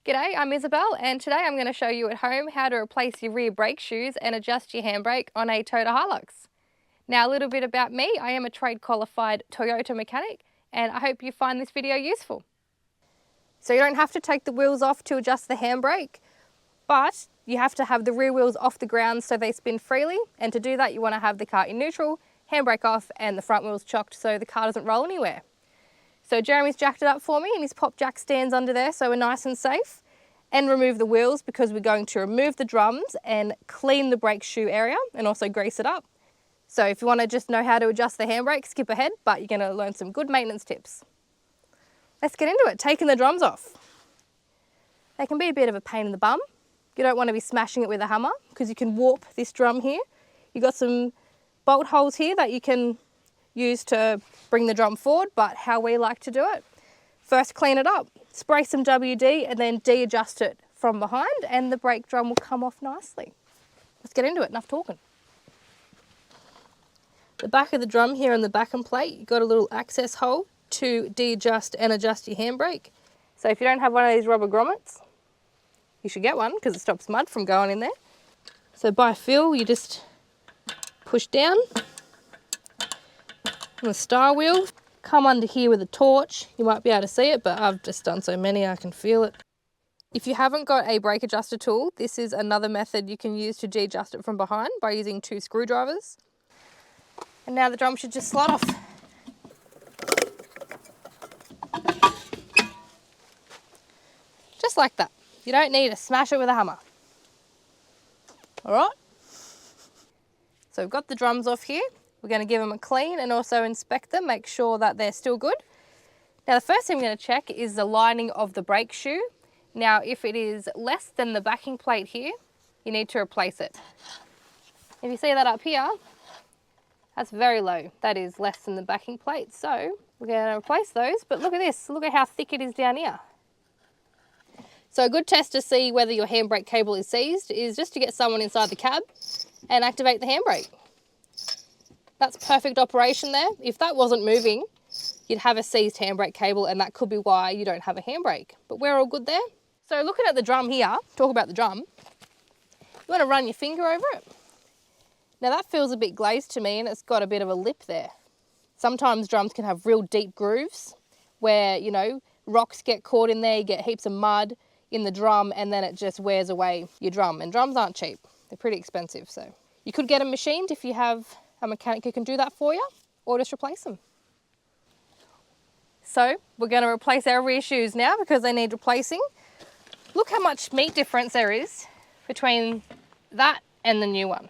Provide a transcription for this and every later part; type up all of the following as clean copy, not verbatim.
G'day, I'm Isabel and today I'm going to show you at home how to replace your rear brake shoes and adjust your handbrake on a Toyota Hilux. Now a little bit about me, I am a trade qualified Toyota mechanic and I hope you find this video useful. So you don't have to take the wheels off to adjust the handbrake, but you have to have the rear wheels off the ground so they spin freely, and to do that you want to have the car in neutral, handbrake off and the front wheels chocked so the car doesn't roll anywhere. So Jeremy's jacked it up for me and his pop jack stands under there so we're nice and safe. And remove the wheels because we're going to remove the drums and clean the brake shoe area and also grease it up. So if you want to just know how to adjust the handbrake, skip ahead, but you're going to learn some good maintenance tips. Let's get into it, taking the drums off. They can be a bit of a pain in the bum. You don't want to be smashing it with a hammer because you can warp this drum here. You've got some bolt holes here that you can use to bring the drum forward, but how we like to do it. First clean it up, spray some WD and then de-adjust it from behind and the brake drum will come off nicely. Let's get into it, enough talking. The back of the drum here on the back and plate, you've got a little access hole to de-adjust and adjust your handbrake. So if you don't have one of these rubber grommets, you should get one because it stops mud from going in there. So by feel, you just push down on the star wheel. Come under here with a torch. You might be able to see it, but I've just done so many I can feel it. If you haven't got a brake adjuster tool, this is another method you can use to de-adjust it from behind by using 2 screwdrivers. And now the drum should just slide off. Just like that. You don't need to smash it with a hammer. All right? So we've got the drums off here. We're going to give them a clean and also inspect them, make sure that they're still good. Now the first thing I'm going to check is the lining of the brake shoe. Now if it is less than the backing plate here, you need to replace it. If you see that up here, that's very low. That is less than the backing plate. So we're going to replace those, but look at this. Look at how thick it is down here. So a good test to see whether your handbrake cable is seized is just to get someone inside the cab and activate the handbrake. That's perfect operation there. If that wasn't moving, you'd have a seized handbrake cable and that could be why you don't have a handbrake. But we're all good there. So looking at the drum here, talk about the drum, you want to run your finger over it. Now that feels a bit glazed to me and it's got a bit of a lip there. Sometimes drums can have real deep grooves where, you know, rocks get caught in there, you get heaps of mud in the drum and then it just wears away your drum. And drums aren't cheap, they're pretty expensive. So you could get them machined if you have a mechanic who can do that for you, or just replace them. So we're going to replace our rear shoes now because they need replacing. Look how much meat difference there is between that and the new one.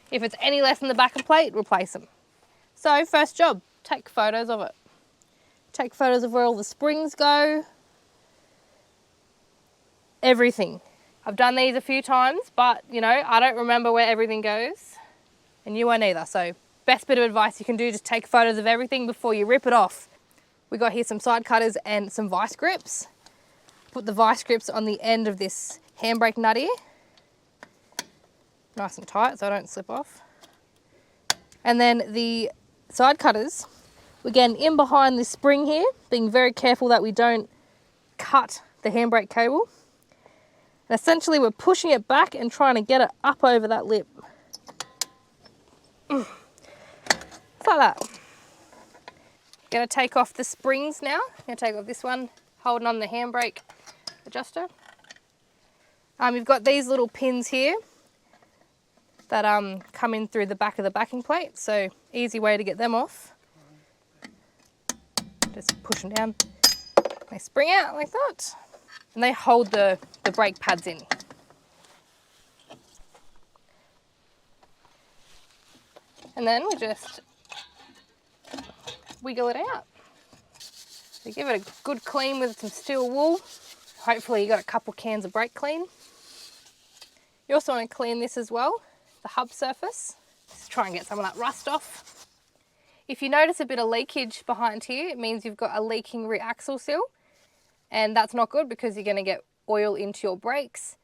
If it's any less than the back and plate, replace them. So first job, take photos of it. Take photos of where all the springs go, everything. I've done these a few times, but you know, I don't remember where everything goes and you won't either. So best bit of advice you can do, just take photos of everything before you rip it off. We got here some side cutters and some vice grips. Put the vice grips on the end of this handbrake nut here. Nice and tight so I don't slip off. And then the side cutters, again in behind this spring here, being very careful that we don't cut the handbrake cable. And essentially we're pushing it back and trying to get it up over that lip. Just like that. Going to take off the springs now. Going to take off this one, holding on the handbrake adjuster. You've got these little pins here that come in through the back of the backing plate. So easy way to get them off. Just push them down. They spring out like that. And they hold the brake pads in. And then we just wiggle it out. So give it a good clean with some steel wool. Hopefully you got a couple cans of brake clean. You also want to clean this as well, the hub surface. Just try and get some of that rust off. If you notice a bit of leakage behind here, it means you've got a leaking rear axle seal. And that's not good because you're going to get oil into your brakes.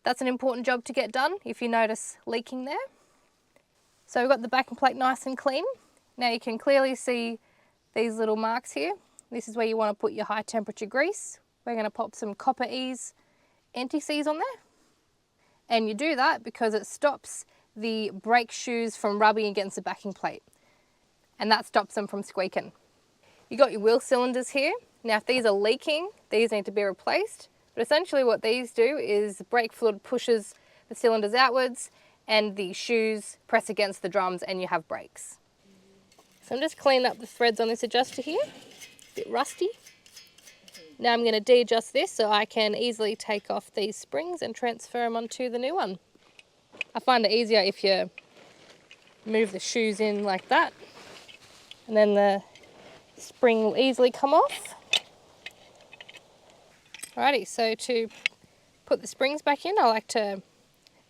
That's an important job to get done if you notice leaking there. So we've got the backing plate nice and clean. Now you can clearly see these little marks here This is where you want to put your high temperature grease. We're going to pop some Copper Ease anti-seize on there. And you do that because it stops the brake shoes from rubbing against the backing plate. And that stops them from squeaking. You got your wheel cylinders here. Now if these are leaking, these need to be replaced. But essentially what these do is brake fluid pushes the cylinders outwards and the shoes press against the drums and you have brakes. So I'm just cleaning up the threads on this adjuster here. A bit rusty. Now I'm going to de-adjust this so I can easily take off these springs and transfer them onto the new one. I find it easier if you move the shoes in like that, and then the spring will easily come off. Alrighty, so to put the springs back in, I like to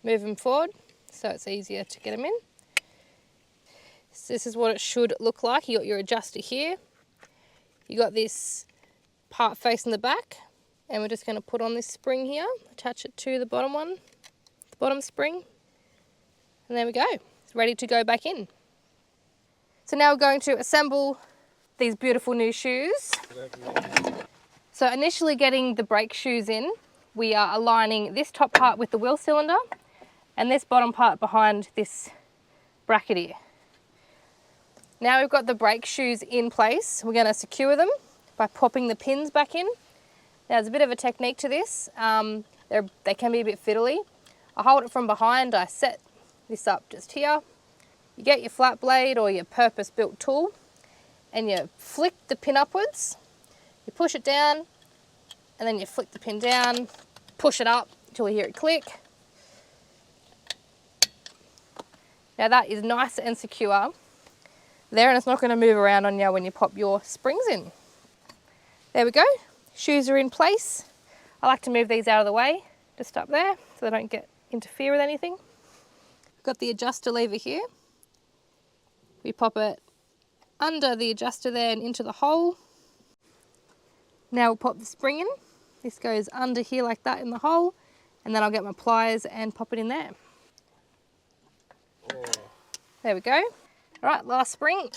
move them forward so it's easier to get them in. So this is what it should look like. You got your adjuster here. You got this part facing the back, and we're just going to put on this spring here, attach it to the bottom one, the bottom spring, and there we go. It's ready to go back in. So now we're going to assemble these beautiful new shoes. So initially getting the brake shoes in, we are aligning this top part with the wheel cylinder and this bottom part behind this bracket here. Now we've got the brake shoes in place, we're going to secure them by popping the pins back in. Now there's a bit of a technique to this. They can be a bit fiddly. I hold it from behind, I set this up just here. You get your flat blade or your purpose-built tool and you flick the pin upwards. You push it down and then you flick the pin down, push it up until you hear it click. Now that is nice and secure there, and it's not going to move around on you when you pop your springs in. There we go, shoes are in place. I like to move these out of the way, just up there, so they don't interfere with anything. I've got the adjuster lever here. We pop it under the adjuster there and into the hole. Now we'll pop the spring in. This goes under here like that in the hole, and then I'll get my pliers and pop it in there. Oh. There we go. All right, last spring.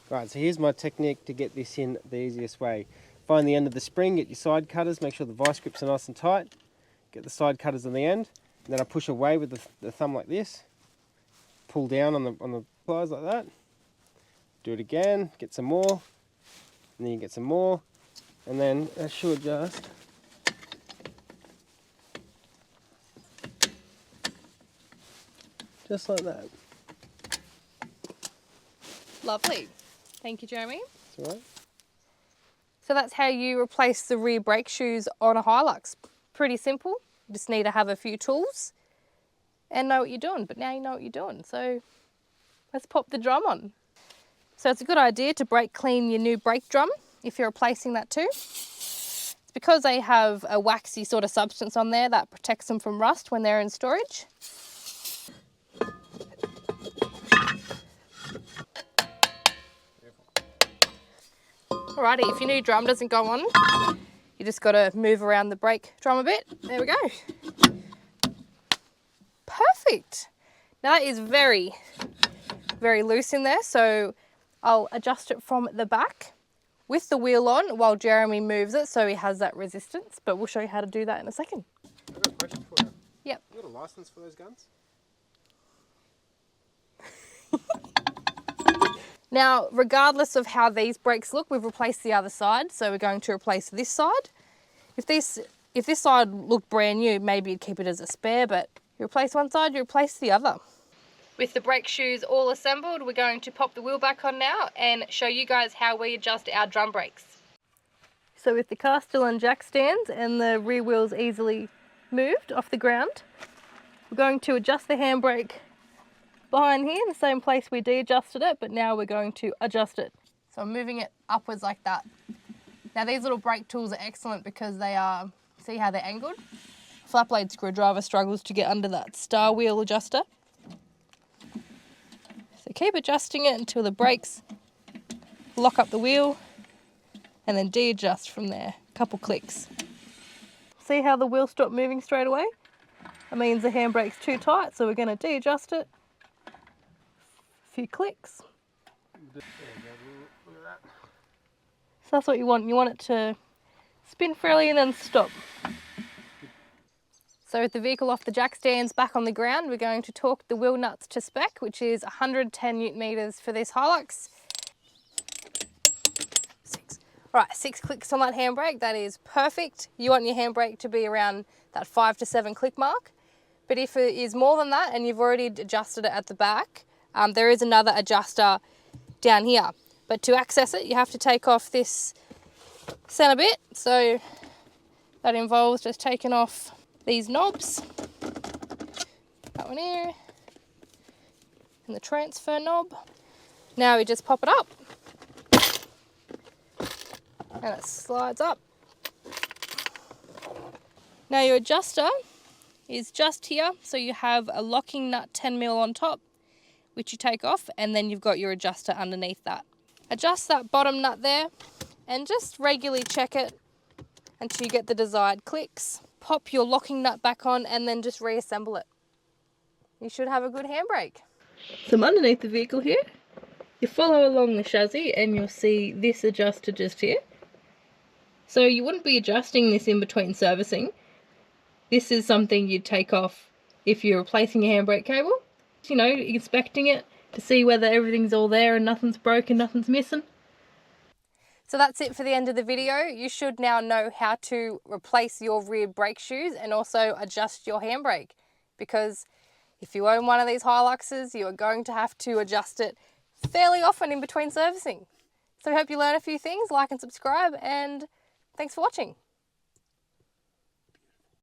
Right, so here's my technique to get this in the easiest way. Find the end of the spring, get your side cutters, make sure the vice grips are nice and tight. Get the side cutters on the end, and then I push away with the thumb like this. Pull down on the pliers like that. Do it again, get some more, and then you get some more, and then that should just like that. Lovely. Thank you, Jeremy. That's all right. So that's how you replace the rear brake shoes on a Hilux. Pretty simple. You just need to have a few tools and know what you're doing. But now you know what you're doing, so let's pop the drum on. So it's a good idea to brake clean your new brake drum if you're replacing that too. It's because they have a waxy sort of substance on there that protects them from rust when they're in storage. Alrighty, if your new drum doesn't go on, you just got to move around the brake drum a bit. There we go. Perfect. Now that is very, very loose in there, so I'll adjust it from the back with the wheel on while Jeremy moves it so he has that resistance, but we'll show you how to do that in a second. I've got a question for you. Yep. You got a license for those guns? Now, regardless of how these brakes look, we've replaced the other side, so we're going to replace this side. If this side looked brand new, maybe you'd keep it as a spare, but you replace one side, you replace the other. With the brake shoes all assembled, we're going to pop the wheel back on now and show you guys how we adjust our drum brakes. So with the cast and jack stands and the rear wheels easily moved off the ground, we're going to adjust the handbrake behind here in the same place we de-adjusted it, but now we're going to adjust it. So I'm moving it upwards like that. Now these little brake tools are excellent because they are, see how they're angled? Flat blade screwdriver struggles to get under that star wheel adjuster. So keep adjusting it until the brakes lock up the wheel and then de-adjust from there, a couple clicks. See how the wheel stopped moving straight away? That means the handbrake's too tight, so we're going to de-adjust it. Few clicks. So that's what you want. You want it to spin freely and then stop. So with the vehicle off the jack stands back on the ground, we're going to torque the wheel nuts to spec, which is 110 Newton meters for this Hilux. 6. All right, 6 clicks on that handbrake. That is perfect. You want your handbrake to be around that 5 to 7 click mark. But if it is more than that and you've already adjusted it at the back, there is another adjuster down here. But to access it, you have to take off this center bit. So that involves just taking off these knobs. That one here. And the transfer knob. Now we just pop it up. And it slides up. Now your adjuster is just here, so you have a locking nut 10mm on top, which you take off, and then you've got your adjuster underneath that. Adjust that bottom nut there and just regularly check it until you get the desired clicks. Pop your locking nut back on and then just reassemble it. You should have a good handbrake. So I'm underneath the vehicle here. You follow along the chassis and you'll see this adjuster just here. So you wouldn't be adjusting this in between servicing. This is something you'd take off if you're replacing your handbrake cable. You know, inspecting it to see whether everything's all there and nothing's broken, nothing's missing. So that's it for the end of the video. You should now know how to replace your rear brake shoes and also adjust your handbrake. Because if you own one of these Hiluxes, you are going to have to adjust it fairly often in between servicing. So I hope you learn a few things, like and subscribe, and thanks for watching.